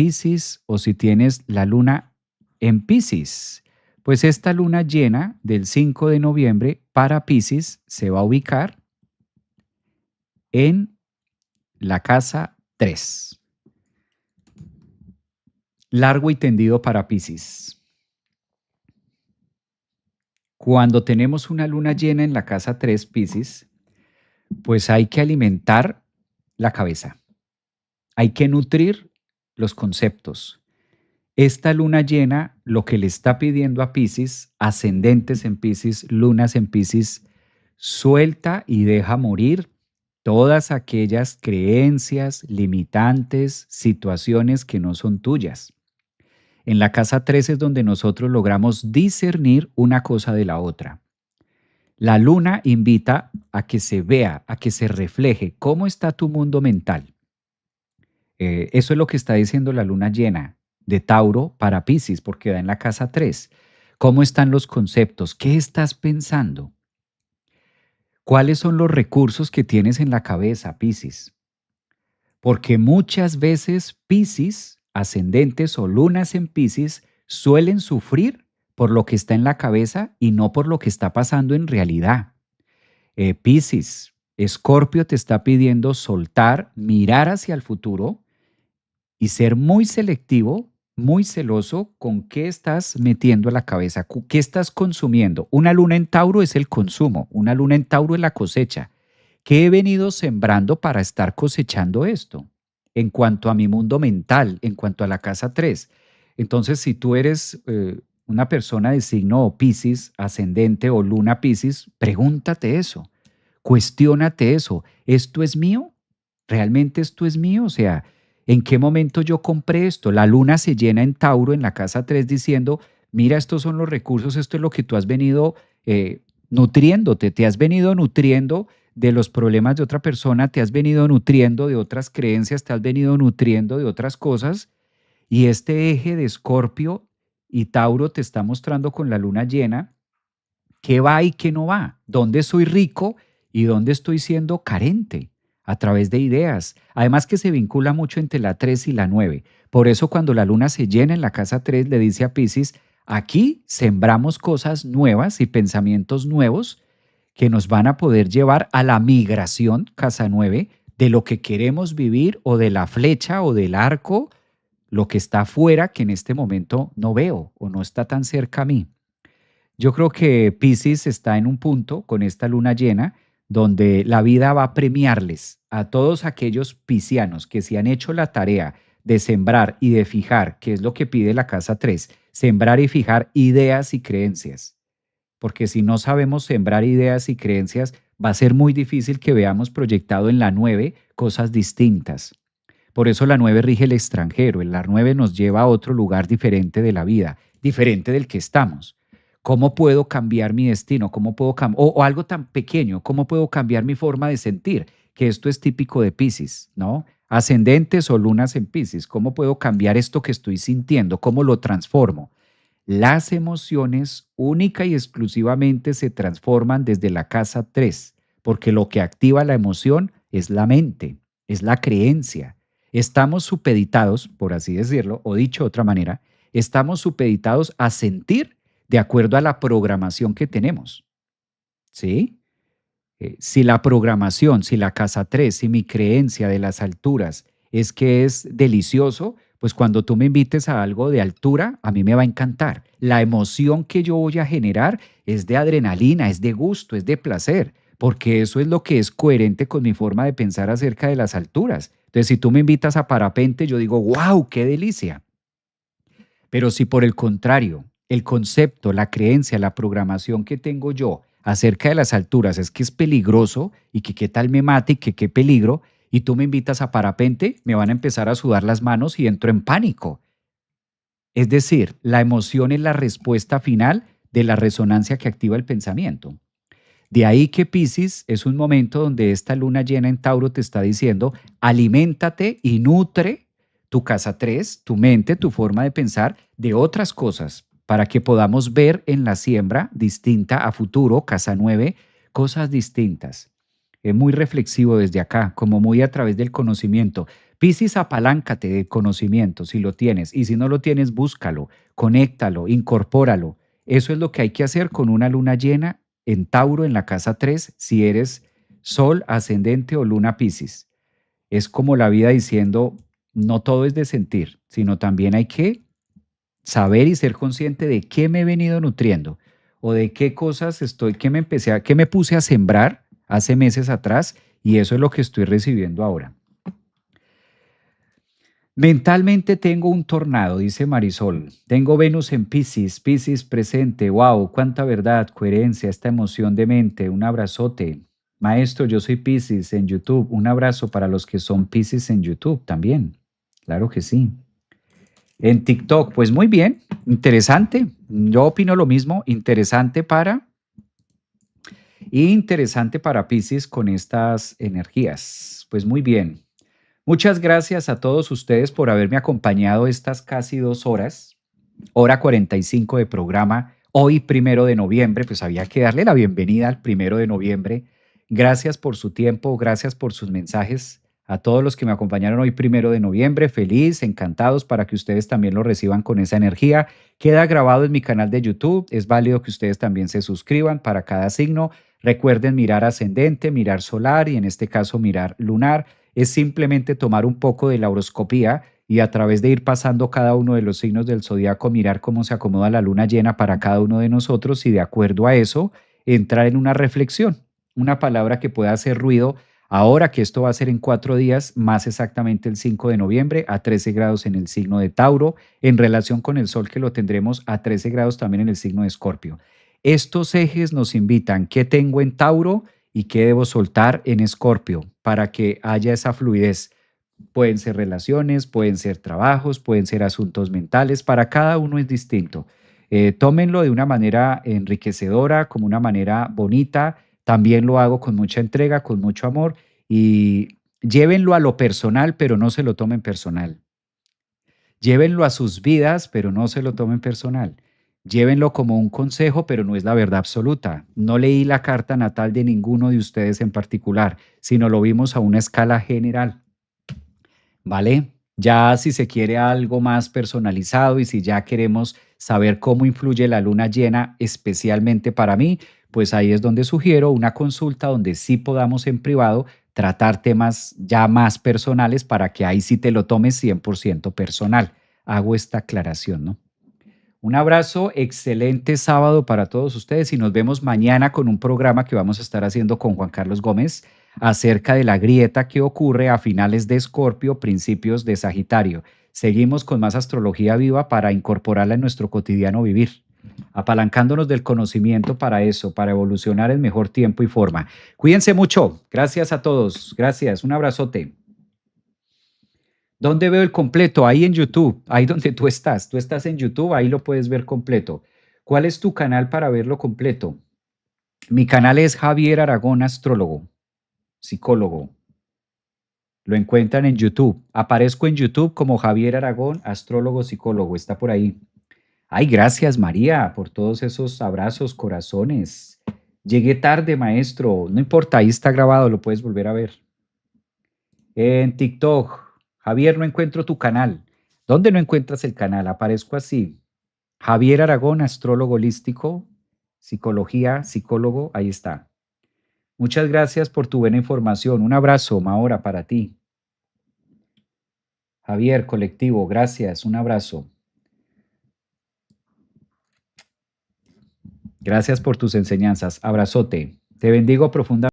Piscis o si tienes la luna en Piscis. Pues esta luna llena del 5 de noviembre para Piscis se va a ubicar en la casa 3. Largo y tendido para Piscis. Cuando tenemos una luna llena en la casa 3 Piscis, pues hay que alimentar la cabeza. Hay que nutrir los conceptos. Esta luna llena lo que le está pidiendo a Piscis, ascendentes en Piscis, lunas en Piscis, suelta y deja morir todas aquellas creencias limitantes, situaciones que no son tuyas. En la casa 3 es donde nosotros logramos discernir una cosa de la otra. La luna invita a que se vea, a que se refleje cómo está tu mundo mental. Eso es lo que está diciendo la luna llena de Tauro para Piscis, porque da en la casa 3. ¿Cómo están los conceptos? ¿Qué estás pensando? ¿Cuáles son los recursos que tienes en la cabeza, Piscis? Porque muchas veces Piscis, ascendentes o lunas en Piscis, suelen sufrir por lo que está en la cabeza y no por lo que está pasando en realidad. Piscis, Escorpio te está pidiendo soltar, mirar hacia el futuro y ser muy selectivo, muy celoso con qué estás metiendo a la cabeza, qué estás consumiendo. Una luna en Tauro es el consumo, una luna en Tauro es la cosecha. ¿Qué he venido sembrando para estar cosechando esto? En cuanto a mi mundo mental, en cuanto a la casa 3. Entonces, si tú eres una persona de signo Piscis, ascendente o luna Piscis, pregúntate eso, cuestiónate eso. ¿Esto es mío? ¿Realmente esto es mío? O sea, ¿en qué momento yo compré esto? La luna se llena en Tauro, en la casa 3 diciendo, mira, estos son los recursos, esto es lo que tú has venido nutriéndote, te has venido nutriendo de los problemas de otra persona, te has venido nutriendo de otras creencias, te has venido nutriendo de otras cosas, y este eje de Escorpio y Tauro te está mostrando con la luna llena qué va y qué no va, dónde soy rico y dónde estoy siendo carente a través de ideas. Además que se vincula mucho entre la 3 y la 9. Por eso cuando la luna se llena en la casa 3 le dice a Piscis, aquí sembramos cosas nuevas y pensamientos nuevos que nos van a poder llevar a la migración, casa 9, de lo que queremos vivir o de la flecha o del arco, lo que está afuera que en este momento no veo o no está tan cerca a mí. Yo creo que Piscis está en un punto con esta luna llena donde la vida va a premiarles a todos aquellos piscianos que se han hecho la tarea de sembrar y de fijar, que es lo que pide la casa 3, sembrar y fijar ideas y creencias. Porque si no sabemos sembrar ideas y creencias, va a ser muy difícil que veamos proyectado en la 9 cosas distintas. Por eso la 9 rige el extranjero, la 9 nos lleva a otro lugar diferente de la vida, diferente del que estamos. ¿Cómo puedo cambiar mi destino? ¿Cómo puedo o algo tan pequeño, ¿cómo puedo cambiar mi forma de sentir? Que esto es típico de Piscis, ¿no? Ascendentes o lunas en Piscis, ¿cómo puedo cambiar esto que estoy sintiendo? ¿Cómo lo transformo? Las emociones única y exclusivamente se transforman desde la casa 3, porque lo que activa la emoción es la mente, es la creencia. Estamos supeditados, por así decirlo, o dicho de otra manera, estamos supeditados a sentir de acuerdo a la programación que tenemos. ¿Sí? Si la programación, si la casa 3, si mi creencia de las alturas es que es delicioso, pues cuando tú me invites a algo de altura, a mí me va a encantar. La emoción que yo voy a generar es de adrenalina, es de gusto, es de placer, porque eso es lo que es coherente con mi forma de pensar acerca de las alturas. Entonces, si tú me invitas a parapente, yo digo, wow, qué delicia. Pero si por el contrario, el concepto, la creencia, la programación que tengo yo acerca de las alturas es que es peligroso y que qué tal me mate y que qué peligro, y tú me invitas a parapente, me van a empezar a sudar las manos y entro en pánico. Es decir, la emoción es la respuesta final de la resonancia que activa el pensamiento. De ahí que Piscis es un momento donde esta luna llena en Tauro te está diciendo, aliméntate y nutre tu casa 3, tu mente, tu forma de pensar de otras cosas para que podamos ver en la siembra distinta a futuro, casa 9, cosas distintas. muy reflexivo desde acá, como muy a través del conocimiento. Piscis, apaláncate de conocimiento si lo tienes, y si no lo tienes, búscalo, conéctalo, incorpóralo. Eso es lo que hay que hacer con una luna llena en Tauro en la casa 3 si eres Sol, ascendente o luna Piscis. Es como la vida diciendo, no todo es de sentir, sino también hay que saber y ser consciente de qué me he venido nutriendo o de qué cosas estoy, qué me puse a sembrar hace meses atrás y eso es lo que estoy recibiendo ahora. Mentalmente tengo un tornado, dice Marisol. Tengo Venus en Piscis, Piscis presente. Wow, cuánta verdad, coherencia, esta emoción de mente. Un abrazote. Maestro, yo soy Piscis en YouTube. Un abrazo para los que son Piscis en YouTube también. Claro que sí. En TikTok, pues muy bien, interesante. Yo opino lo mismo, interesante para Piscis con estas energías. Pues muy bien. Muchas gracias a todos ustedes por haberme acompañado estas casi 2 horas, hora 45 de programa. Hoy, 1 de noviembre, pues había que darle la bienvenida al 1 de noviembre. Gracias por su tiempo, gracias por sus mensajes. A todos los que me acompañaron hoy, 1 de noviembre, feliz, encantados para que ustedes también lo reciban con esa energía. Queda grabado en mi canal de YouTube. Es válido que ustedes también se suscriban para cada signo. Recuerden mirar ascendente, mirar solar y en este caso mirar lunar. Es simplemente tomar un poco de la horoscopía y a través de ir pasando cada uno de los signos del zodiaco, mirar cómo se acomoda la luna llena para cada uno de nosotros y de acuerdo a eso, entrar en una reflexión, una palabra que pueda hacer ruido. Ahora que esto va a ser en 4 días, más exactamente el 5 de noviembre, a 13 grados en el signo de Tauro, en relación con el Sol que lo tendremos a 13 grados también en el signo de Escorpio. Estos ejes nos invitan qué tengo en Tauro y qué debo soltar en Escorpio para que haya esa fluidez. Pueden ser relaciones, pueden ser trabajos, pueden ser asuntos mentales, para cada uno es distinto. Tómenlo de una manera enriquecedora, como una manera bonita. También lo hago con mucha entrega, con mucho amor y llévenlo a lo personal, pero no se lo tomen personal. Llévenlo a sus vidas, pero no se lo tomen personal. Llévenlo como un consejo, pero no es la verdad absoluta. No leí la carta natal de ninguno de ustedes en particular, sino lo vimos a una escala general. ¿Vale? Ya si se quiere algo más personalizado y si ya queremos saber cómo influye la luna llena especialmente para mí, pues ahí es donde sugiero una consulta donde sí podamos en privado tratar temas ya más personales para que ahí sí te lo tomes 100% personal. Hago esta aclaración, ¿no? Un abrazo, excelente sábado para todos ustedes y nos vemos mañana con un programa que vamos a estar haciendo con Juan Carlos Gómez acerca de la grieta que ocurre a finales de Escorpio, principios de Sagitario. Seguimos con más astrología viva para incorporarla en nuestro cotidiano vivir, apalancándonos del conocimiento para eso, para evolucionar en mejor tiempo y forma. Cuídense mucho. Gracias a todos. Gracias. Un abrazote. ¿Dónde veo el completo? Ahí en YouTube, ahí donde tú estás. Tú estás en YouTube, ahí lo puedes ver completo. ¿Cuál es tu canal para verlo completo? Mi canal es Javier Aragón, astrólogo, psicólogo. Lo encuentran en YouTube. Aparezco en YouTube como Javier Aragón, astrólogo, psicólogo. Está por ahí. Ay, gracias María por todos esos abrazos, corazones. Llegué tarde, maestro. No importa, ahí está grabado, lo puedes volver a ver. En TikTok, Javier, no encuentro tu canal. ¿Dónde no encuentras el canal? Aparezco así. Javier Aragón, astrólogo holístico, psicología, psicólogo, ahí está. Muchas gracias por tu buena información. Un abrazo, Mahora, para ti. Javier, colectivo, gracias. Un abrazo. Gracias por tus enseñanzas. Abrazote. Te bendigo profundamente.